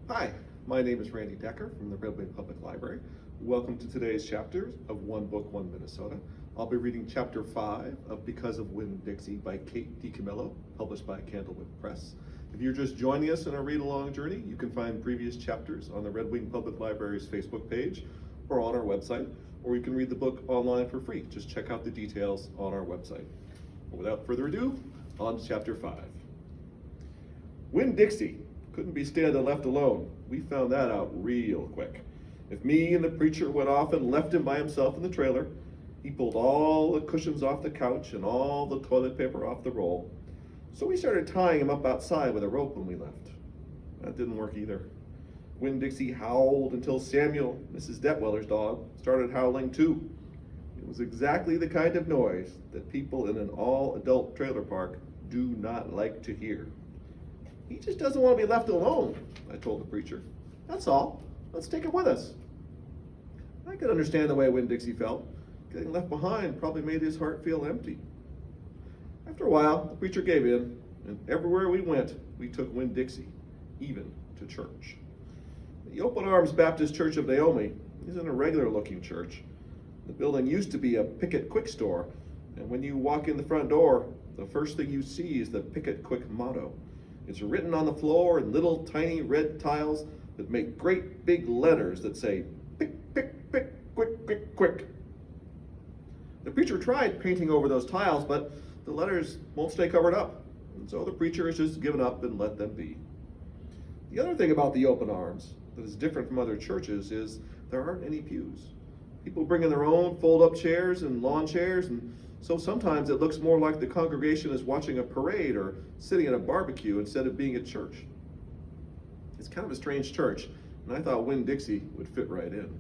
Hi, my name is Randy Decker from the Red Wing Public Library. Welcome to today's chapters of One Book, One Minnesota. I'll be reading Chapter 5 of Because of Winn-Dixie by Kate DiCamillo, published by Candlewood Press. If you're just joining us in our read-along journey, you can find previous chapters on the Red Wing Public Library's Facebook page or on our website, or you can read the book online for free. Just check out the details on our website. But without further ado, on to Chapter 5. Winn-Dixie couldn't be standing left alone. We found that out real quick. If me and the preacher went off and left him by himself in the trailer, he pulled all the cushions off the couch and all the toilet paper off the roll. So we started tying him up outside with a rope when we left. That didn't work either. Winn-Dixie howled until Samuel, Mrs. Detweller's dog, started howling too. It was exactly the kind of noise that people in an all-adult trailer park do not like to hear. He just doesn't want to be left alone, I told the preacher. That's all. Let's take him with us. I could understand the way Winn-Dixie felt. Getting left behind probably made his heart feel empty. After a while, the preacher gave in, and everywhere we went, we took Winn-Dixie, even to church. The Open Arms Baptist Church of Naomi isn't a regular-looking church. The building used to be a Picket Quick store, and when you walk in the front door, the first thing you see is the Picket Quick motto. It's written on the floor in little tiny red tiles that make great big letters that say, pick, pick, pick, quick, quick, quick. The preacher tried painting over those tiles, but the letters won't stay covered up. And so the preacher has just given up and let them be. The other thing about the Open Arms that is different from other churches is there aren't any pews. People bring in their own fold-up chairs and lawn chairs, and so sometimes it looks more like the congregation is watching a parade or sitting at a barbecue instead of being at church. It's kind of a strange church, and I thought Winn-Dixie would fit right in.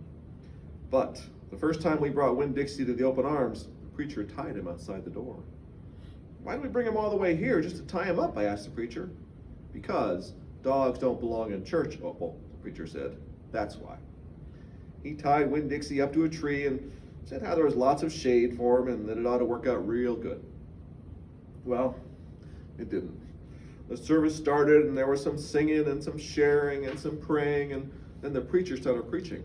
But the first time we brought Winn-Dixie to the Open Arms, the preacher tied him outside the door. Why did we bring him all the way here just to tie him up, I asked the preacher. Because dogs don't belong in church, Opal, the preacher said. That's why. He tied Winn-Dixie up to a tree and said how there was lots of shade for him and that it ought to work out real good. Well, it didn't. The service started and there was some singing and some sharing and some praying, and then the preacher started preaching.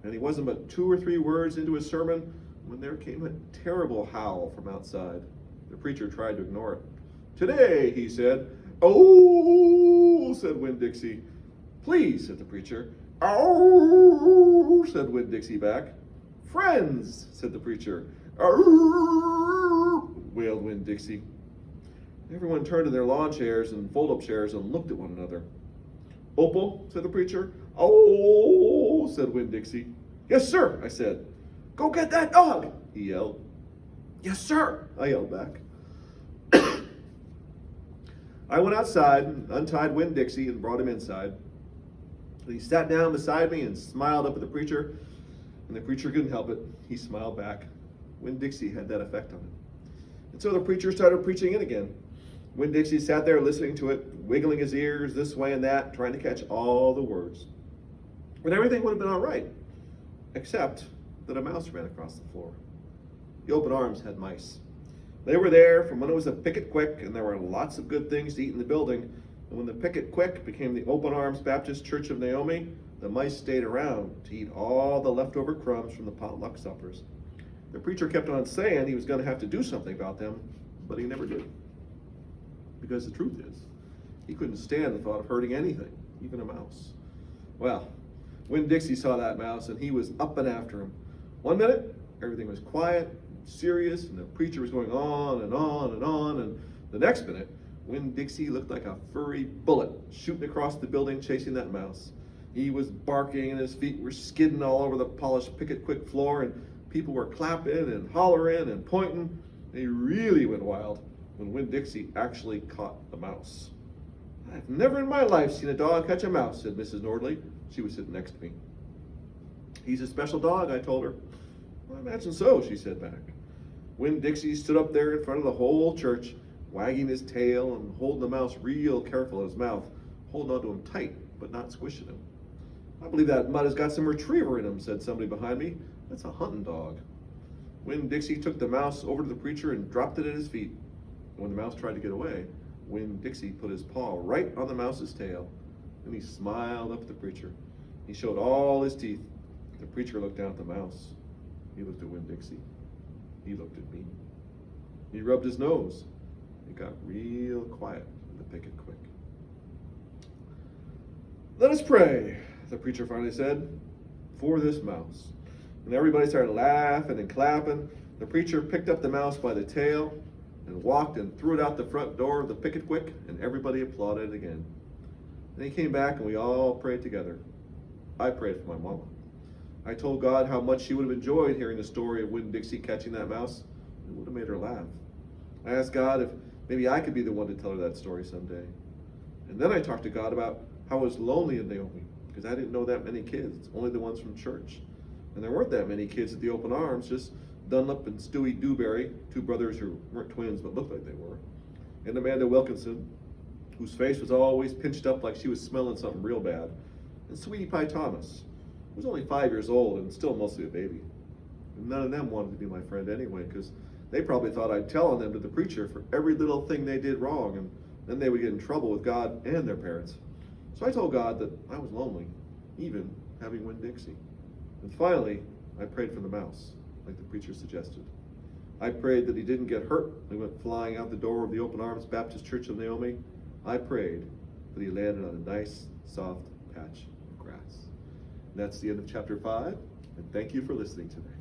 And he wasn't but 2 or 3 words into his sermon when there came a terrible howl from outside. The preacher tried to ignore it. Today, he said. Oh, said Winn-Dixie. Please, said the preacher. Oh, said Winn-Dixie back. Friends, said the preacher. Oh, wailed Winn-Dixie. Everyone turned to their lawn chairs and fold-up chairs and looked at one another. Opal, said the preacher. Oh, said Winn-Dixie. Yes, sir, I said. Go get that dog, he yelled. Yes, sir, I yelled back. I went outside and untied Winn-Dixie and brought him inside. And he sat down beside me and smiled up at the preacher, and the preacher couldn't help it. He smiled back. Winn-Dixie had that effect on him. And so the preacher started preaching it again. Winn-Dixie sat there listening to it, wiggling his ears this way and that, trying to catch all the words. But everything would have been all right, except that a mouse ran across the floor. The Open Arms had mice. They were there from when it was a Picket Quick, and there were lots of good things to eat in the building. And when the Picket Quick became the Open Arms Baptist Church of Naomi, the mice stayed around to eat all the leftover crumbs from the potluck suppers. The preacher kept on saying he was going to have to do something about them, but he never did. Because the truth is, he couldn't stand the thought of hurting anything, even a mouse. Well, Winn-Dixie saw that mouse, and he was up and after him. One minute, everything was quiet, serious, and the preacher was going on and on and on, and the next minute, Winn-Dixie looked like a furry bullet shooting across the building chasing that mouse. He was barking and his feet were skidding all over the polished Picket Quick floor, and people were clapping and hollering and pointing. They really went wild when Winn-Dixie actually caught the mouse. I've never in my life seen a dog catch a mouse, said Mrs. Nordley. She was sitting next to me. He's a special dog, I told her. Well, I imagine so, she said back. Winn-Dixie stood up there in front of the whole church, wagging his tail and holding the mouse real careful in his mouth, holding onto him tight, but not squishing him. I believe that mutt has got some retriever in him, said somebody behind me. That's a hunting dog. Winn-Dixie took the mouse over to the preacher and dropped it at his feet. When the mouse tried to get away, Winn-Dixie put his paw right on the mouse's tail and he smiled up at the preacher. He showed all his teeth. The preacher looked down at the mouse. He looked at Winn-Dixie. He looked at me. He rubbed his nose. It got real quiet in the picket quick. "Let us pray," the preacher finally said, "for this mouse." And everybody started laughing and clapping. The preacher picked up the mouse by the tail and walked and threw it out the front door of the picket quick, and everybody applauded again. Then he came back and we all prayed together. I prayed for my mama. I told God how much she would have enjoyed hearing the story of Winn-Dixie catching that mouse. It would have made her laugh. I asked God if maybe I could be the one to tell her that story someday. And then I talked to God about how I was lonely in Naomi, because I didn't know that many kids, only the ones from church. And there weren't that many kids at the Open Arms, just Dunlap and Stewie Dewberry, two brothers who weren't twins but looked like they were, and Amanda Wilkinson, whose face was always pinched up like she was smelling something real bad, and Sweetie Pie Thomas, who was only 5 years old and still mostly a baby. And none of them wanted to be my friend anyway, because they probably thought I'd tell on them to the preacher for every little thing they did wrong, and then they would get in trouble with God and their parents. So I told God that I was lonely, even having Winn-Dixie. And finally, I prayed for the mouse, like the preacher suggested. I prayed that he didn't get hurt when he went flying out the door of the Open Arms Baptist Church of Naomi. I prayed that he landed on a nice, soft patch of grass. And that's the end of chapter 5, and thank you for listening today.